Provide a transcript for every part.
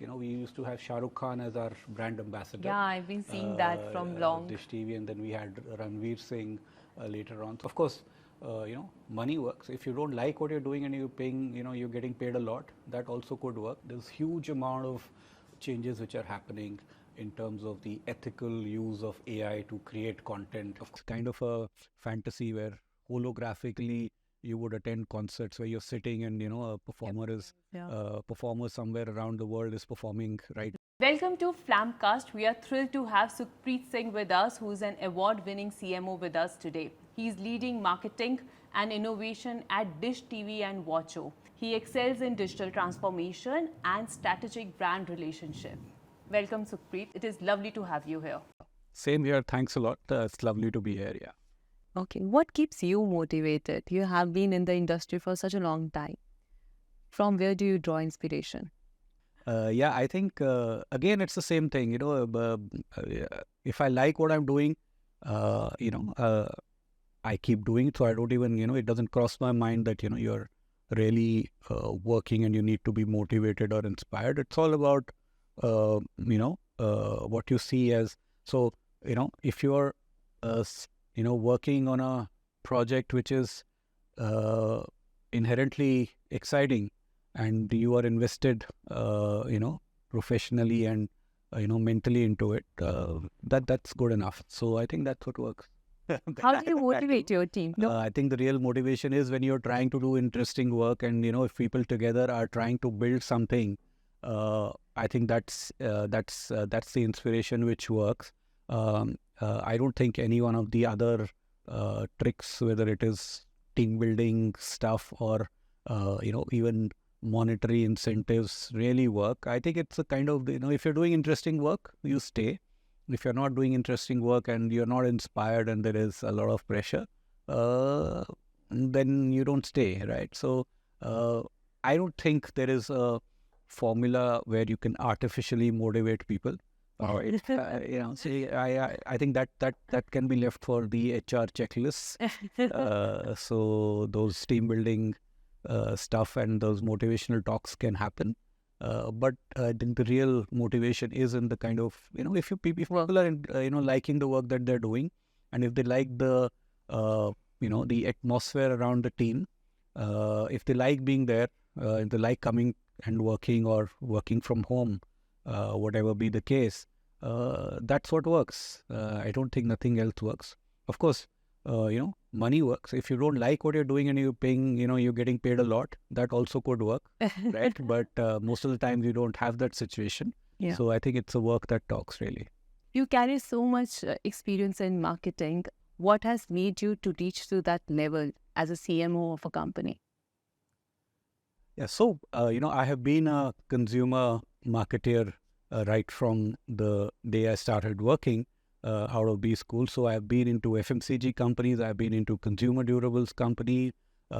we used to have Shah Rukh Khan as our brand ambassador. Yeah, I've been seeing that from long. DishTV, and then we had Ranveer Singh later on. So of course, money works. If you don't like what you're doing and you're paying, you're getting paid a lot, that also could work. There's huge amount of changes which are happening in terms of the ethical use of AI to create content. It's kind of a fantasy where holographically you would attend concerts where you're sitting and a performer is performer somewhere around the world is performing, right? Welcome to Flamcast. We are thrilled to have Sukhpreet Singh with us, who is an award-winning CMO with us today. He is leading marketing and innovation at DishTV and Watcho. He excels in digital transformation and strategic brand relationship. Welcome, Sukhpreet. It is lovely to have you here. Same here. Thanks a lot. It's lovely to be here. Yeah. Okay, what keeps you motivated? You have been in the industry for such a long time. From where do you draw inspiration? I think, again, it's the same thing. If I like what I'm doing, I keep doing it. So I don't even, it doesn't cross my mind that, you're really working and you need to be motivated or inspired. It's all about, what you see as. So, if you're working on a project which is inherently exciting and you are invested, professionally and, mentally into it, that's good enough. So I think that's what works. How do you motivate your team? I think the real motivation is when you're trying to do interesting work and, if people together are trying to build something, I think that's the inspiration which works. I don't think any one of the other tricks, whether it is team building stuff or, even monetary incentives really work. I think it's a kind of, if you're doing interesting work, you stay. If you're not doing interesting work and you're not inspired and there is a lot of pressure, then you don't stay, right? So I don't think there is a formula where you can artificially motivate people. I think that can be left for the HR checklists. So those team building stuff and those motivational talks can happen. But I think the real motivation is in the kind of, if people are, liking the work that they're doing, and if they like the, the atmosphere around the team, if they like being there, if they like coming and working or working from home, whatever be the case, that's what works. I don't think nothing else works. Of course, money works. If you don't like what you're doing and you're paying, you're getting paid a lot, that also could work, right? But most of the time you don't have that situation. Yeah. So I think it's a work that talks, really. You carry so much experience in marketing. What has made you to reach to that level as a CMO of a company? Yeah, so, I have been a consumer marketer right from the day I started working out of B school. So I've been into FMCG companies, I've been into consumer durables company.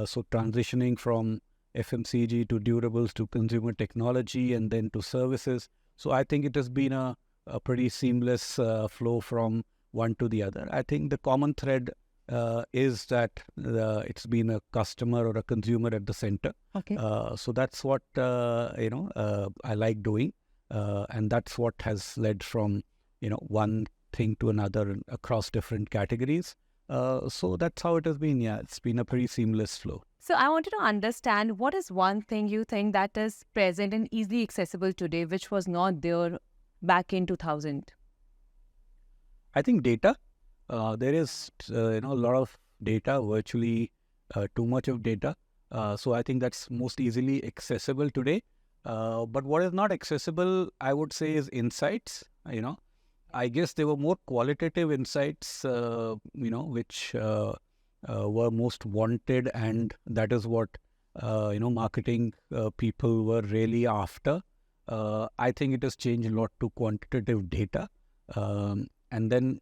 So transitioning from FMCG to durables to consumer technology and then to services. So I think it has been a pretty seamless flow from one to the other. I think the common thread is that it's been a customer or a consumer at the center. Okay. So that's what, I like doing. And that's what has led from, one thing to another across different categories. So that's how it has been. Yeah, it's been a pretty seamless flow. So I wanted to understand, what is one thing you think that is present and easily accessible today, which was not there back in 2000? I think data. There is, a lot of data, virtually too much of data. So I think that's most easily accessible today. But what is not accessible, I would say, is insights. I guess there were more qualitative insights, which were most wanted, and that is what, marketing people were really after. I think it has changed a lot to quantitative data. And then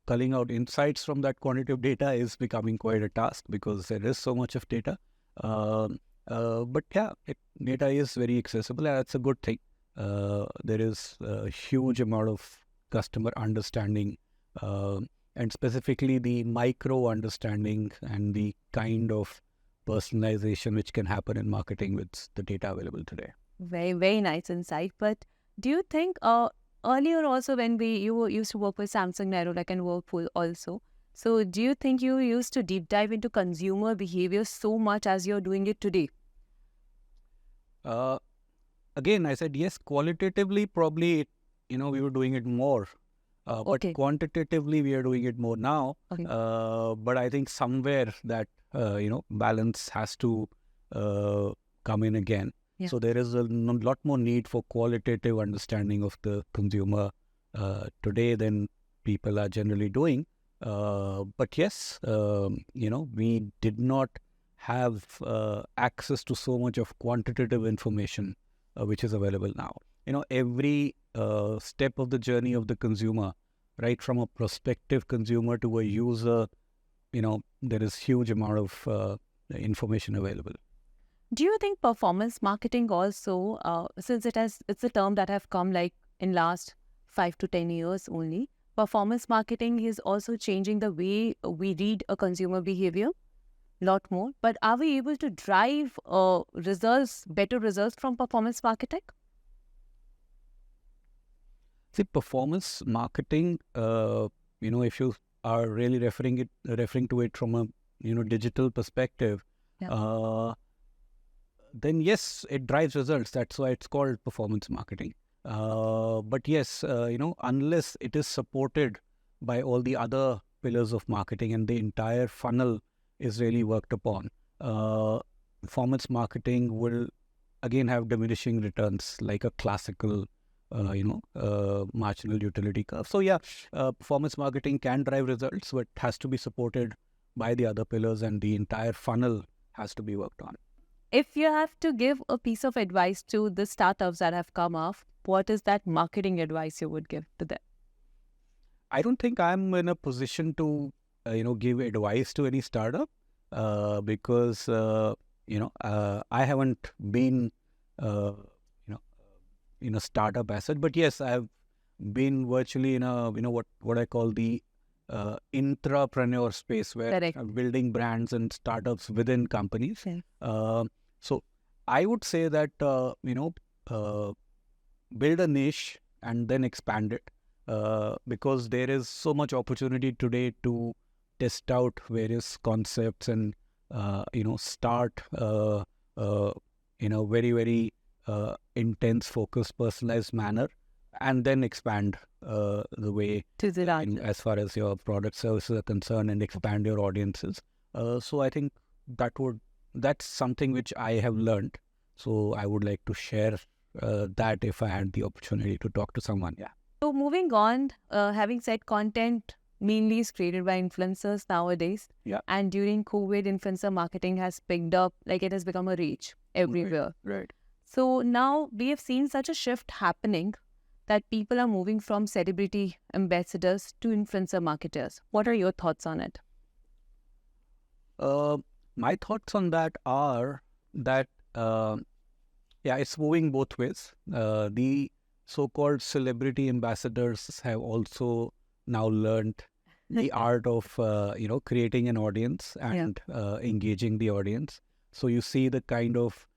culling out insights from that quantitative data is becoming quite a task because there is so much of data. But yeah, data is very accessible, and that's a good thing. There is a huge amount of customer understanding, and specifically the micro understanding and the kind of personalization which can happen in marketing with the data available today. Very, very nice insight. But Do you think earlier also when you used to work with Samsung, Nerolac and Whirlpool also, so do you think you used to deep dive into consumer behavior so much as you're doing it today? Again, I said yes, qualitatively, probably, we were doing it more. But Okay. quantitatively, we are doing it more now. Okay. But I think somewhere that, balance has to come in again. Yeah. So there is a lot more need for qualitative understanding of the consumer today than people are generally doing. But yes, we did not have access to so much of quantitative information which is available now. Every step of the journey of the consumer, right from a prospective consumer to a user, there is huge amount of information available. Do you think performance marketing also, since it's a term that have come like in last 5 to 10 years only, performance marketing is also changing the way we read a consumer behavior a lot more. But are we able to drive better results from performance marketing? See, performance marketing, if you are really referring to it from a digital perspective, Yeah. then yes, it drives results. That's why it's called performance marketing. But yes, unless it is supported by all the other pillars of marketing and the entire funnel is really worked upon, performance marketing will again have diminishing returns like a classical, marginal utility curve. So yeah, performance marketing can drive results, but has to be supported by the other pillars and the entire funnel has to be worked on. If you have to give a piece of advice to the startups that have come up, what is that marketing advice you would give to them? I don't think I'm in a position to, give advice to any startup because, I haven't been, in a startup asset. But yes, I've been virtually in a, what I call the intrapreneur space where Correct. I'm building brands and startups within companies. Okay. So I would say that, build a niche and then expand it because there is so much opportunity today to test out various concepts and, start in a very, very intense, focused, personalized manner and then expand the way To the larger. as far as your product services are concerned and expand your audiences. So I think that's something which I have learned. So I would like to share that if I had the opportunity to talk to someone. Yeah. So moving on, having said content mainly is created by influencers nowadays. Yeah. And during COVID, influencer marketing has picked up, like it has become a rage everywhere. Right. So now we have seen such a shift happening that people are moving from celebrity ambassadors to influencer marketers. What are your thoughts on it? My thoughts on that are that, it's moving both ways. The so-called celebrity ambassadors have also now learned the art of, creating an audience and engaging the audience. So you see the kind of,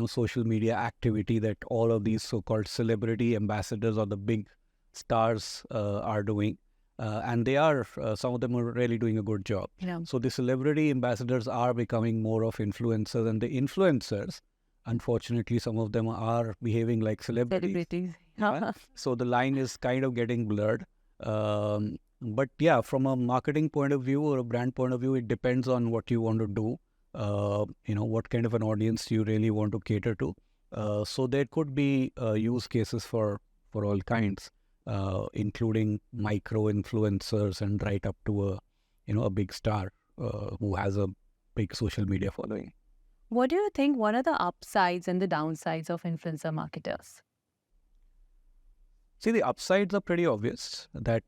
social media activity that all of these so-called celebrity ambassadors or the big stars are doing. And they are, some of them are really doing a good job. Yeah. So the celebrity ambassadors are becoming more of influencers, and the influencers, unfortunately, some of them are behaving like celebrities. So the line is kind of getting blurred. But yeah, from a marketing point of view or a brand point of view, it depends on what you want to do. What kind of an audience you really want to cater to. So there could be use cases for all kinds. Including micro influencers and right up to a big star who has a big social media following. What do you think? What are the upsides and the downsides of influencer marketers? See, the upsides are pretty obvious that,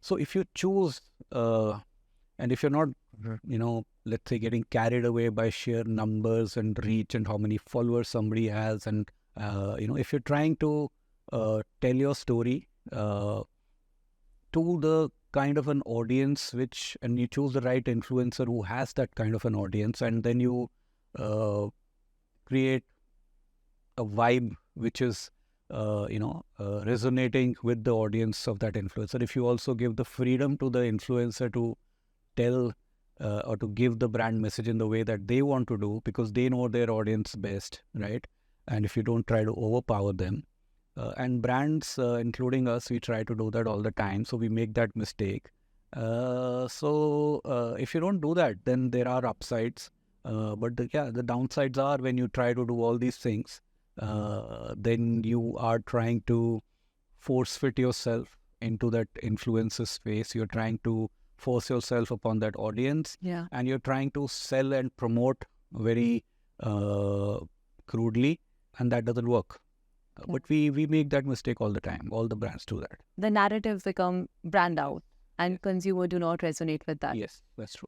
so if you choose, and if you're not, let's say getting carried away by sheer numbers and reach and how many followers somebody has, and, if you're trying to tell your story to the kind of an audience and you choose the right influencer who has that kind of an audience, and then you create a vibe which is resonating with the audience of that influencer. If you also give the freedom to the influencer to tell or to give the brand message in the way that they want to do, because they know their audience best, right? And if you don't try to overpower them, and brands, including us, we try to do that all the time. So we make that mistake. If you don't do that, then there are upsides. But the downsides are when you try to do all these things, then you are trying to force fit yourself into that influencer space. You're trying to force yourself upon that audience, and you're trying to sell and promote very crudely, and that doesn't work. But we make that mistake all the time. All the brands do that. The narratives become brand out, and consumer do not resonate with that. Yes, that's true.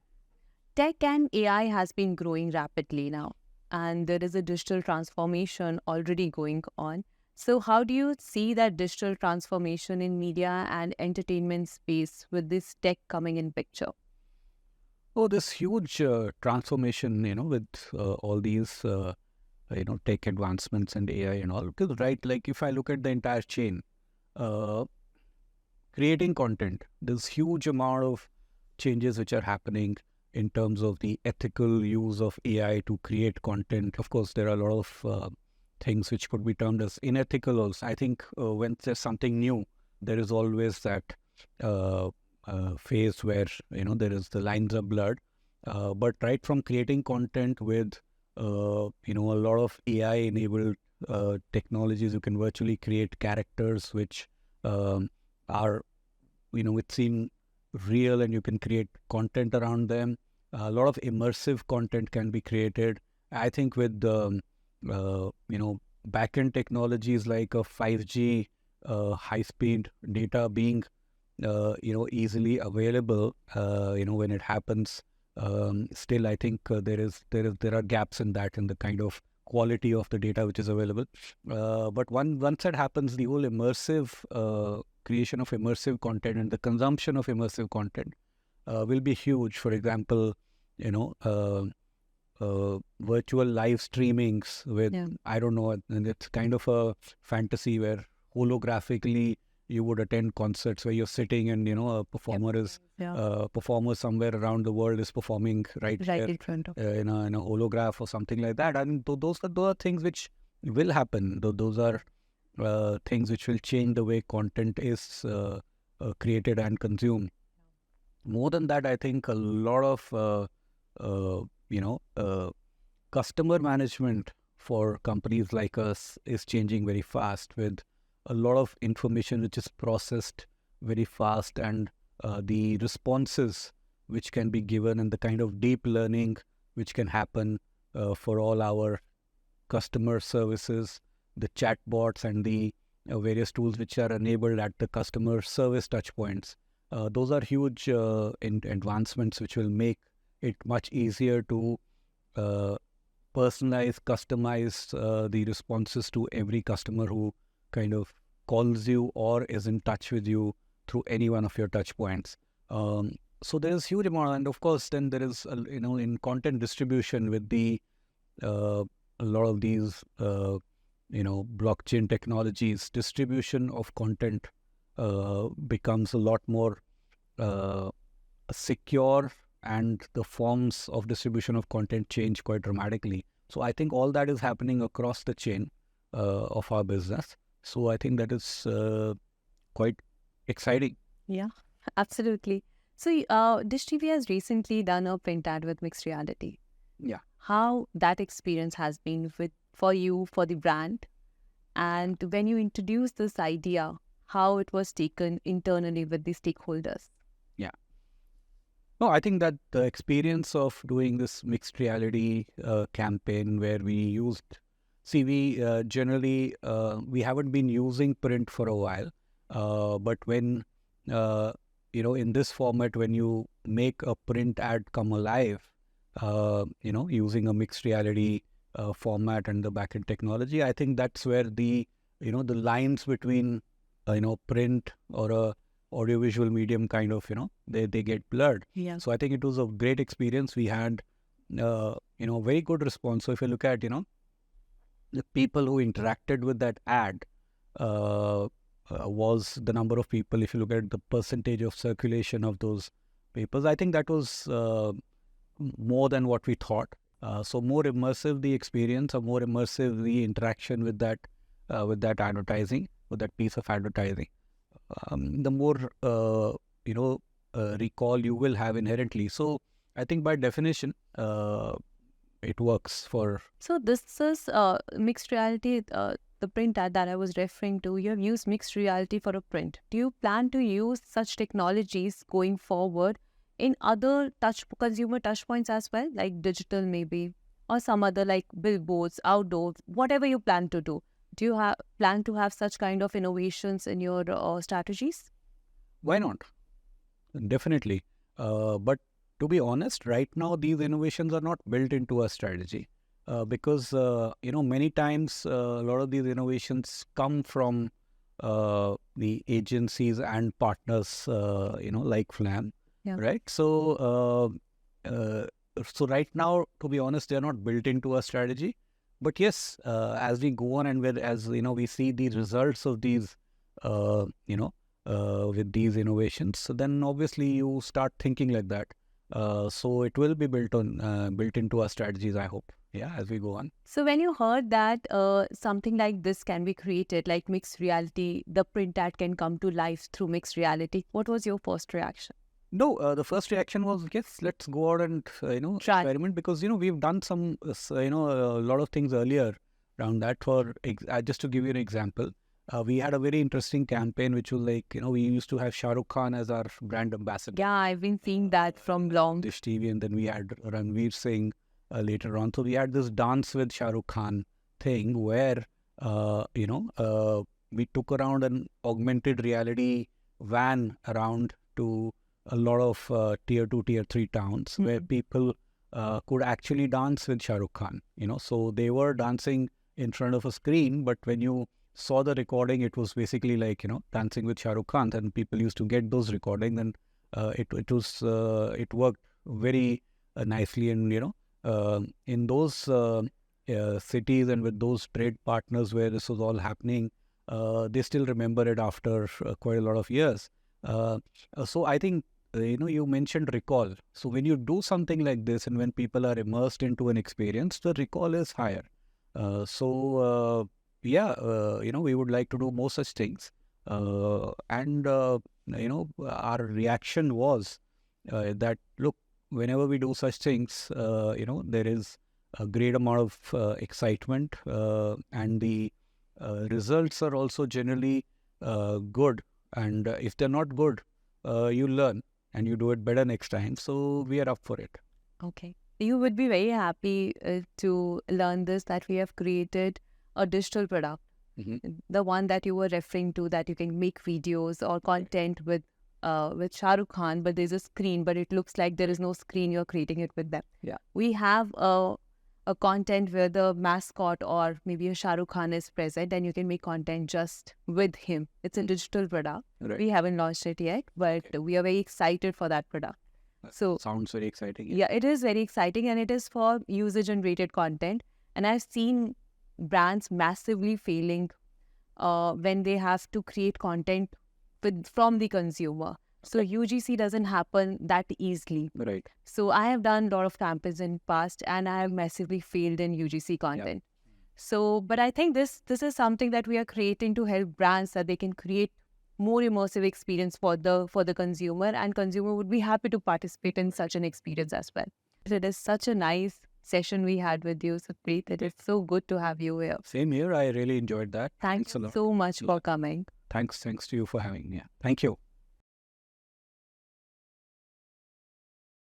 Tech and AI has been growing rapidly now, and there is a digital transformation already going on. So how do you see that digital transformation in media and entertainment space with this tech coming in picture? Oh, this huge transformation, with all these, tech advancements and AI and all. Because, right, like if I look at the entire chain, creating content, there's huge amount of changes which are happening in terms of the ethical use of AI to create content. Of course, there are a lot of things which could be termed as unethical also. I think when there's something new, there is always that phase where, there is the lines are blurred. But right from creating content with, a lot of AI-enabled technologies, you can virtually create characters which are, which seem real, and you can create content around them. A lot of immersive content can be created. I think with back-end technologies like a 5G high-speed data being easily available, when it happens, still I think there are gaps in that, in the kind of quality of the data which is available. But once that happens, the whole immersive creation of immersive content and the consumption of immersive content will be huge. For example, virtual live streamings with, I don't know, and it's kind of a fantasy where holographically you would attend concerts where you're sitting and, a performer is performer somewhere around the world is performing right there, in front of in a holograph or something like that. And those are things which will happen. Those are things which will change the way content is created and consumed. More than that, I think a lot of customer management for companies like us is changing very fast, with a lot of information which is processed very fast, and the responses which can be given, and the kind of deep learning which can happen for all our customer services, the chatbots and the various tools which are enabled at the customer service touchpoints. Those are huge advancements which will make it much easier to personalize, customize the responses to every customer who kind of calls you or is in touch with you through any one of your touch points. So there is huge amount, and of course then there is in content distribution with the a lot of these blockchain technologies, distribution of content becomes a lot more secure, and the forms of distribution of content change quite dramatically. So I think all that is happening across the chain of our business. So I think that is quite exciting. Yeah, absolutely. So DishTV has recently done a print ad with mixed reality. Yeah. How that experience has been for you, for the brand, and when you introduced this idea, how it was taken internally with the stakeholders? Yeah. No, I think that the experience of doing this mixed reality campaign where we used, we generally, we haven't been using print for a while, but when, in this format, when you make a print ad come alive, using a mixed reality format and the backend technology, I think that's where the lines between, print or a audiovisual medium kind of, they get blurred. Yeah. So I think it was a great experience. We had, very good response. So if you look at, the people who interacted with that ad, was the number of people. If you look at the percentage of circulation of those papers, I think that was more than what we thought. So more immersive the experience, or more immersive the interaction with that advertising, with that piece of advertising, the more recall you will have inherently. So I think by definition, it works for. So this is mixed reality. The print ad that I was referring to, you have used mixed reality for a print. Do you plan to use such technologies going forward in other consumer touch points as well, like digital maybe, or some other like billboards, outdoors, whatever you plan to do? Do you plan to have such kind of innovations in your strategies? Why not? Definitely. But to be honest, right now these innovations are not built into a strategy. Because many times a lot of these innovations come from the agencies and partners, like Flam, right? So right now, to be honest, they are not built into a strategy. But yes, as we go on and we see the results of these, with these innovations, so then obviously you start thinking like that. So it will be built into our strategies, I hope. Yeah, as we go on. So when you heard that something like this can be created, like mixed reality, the print ad can come to life through mixed reality, what was your first reaction? No, the first reaction was, yes, let's go out and Try. experiment, because we've done some a lot of things earlier around that. For just to give you an example, we had a very interesting campaign which was like, we used to have Shah Rukh Khan as our brand ambassador. Yeah, I've been seeing that from long. DishTV, and then we had Ranveer Singh later on. So we had this dance with Shah Rukh Khan thing where we took around an augmented reality van around to a lot of tier 2, tier 3 towns where people could actually dance with Shah Rukh Khan. So they were dancing in front of a screen, but when you saw the recording, it was basically like dancing with Shah Rukh Khan, and people used to get those recordings, and it worked very nicely, and in those cities and with those trade partners where this was all happening, they still remember it after quite a lot of years. So I think you mentioned recall. So when you do something like this, and when people are immersed into an experience, the recall is higher. We would like to do more such things. And our reaction was that, look, whenever we do such things, there is a great amount of excitement, and the results are also generally good. And if they're not good, you learn and you do it better next time. So we are up for it. Okay. You would be very happy to learn this, that we have created a digital product, the one that you were referring to, that you can make videos or content with Shah Rukh Khan, but there's a screen, but it looks like there is no screen, you're creating it with them. Yeah. We have a content where the mascot or maybe a Shah Rukh Khan is present, and you can make content just with him. It's a digital product. Right. We haven't launched it yet, but we are very excited for that product. So sounds very exciting. Yeah, it is very exciting, and it is for user-generated content. And I've seen brands massively failing when they have to create content from the consumer. So UGC doesn't happen that easily. Right. So I have done a lot of campaigns in past, and I have massively failed in UGC content. Yeah. So, but I think this is something that we are creating to help brands, that they can create more immersive experience for the consumer, and consumer would be happy to participate in such an experience as well. It is such a nice session we had with you, Sukhpreet. It is so good to have you here. Same here. I really enjoyed that. Thanks a lot. so much for coming. Thanks to you for having me. Yeah. Thank you.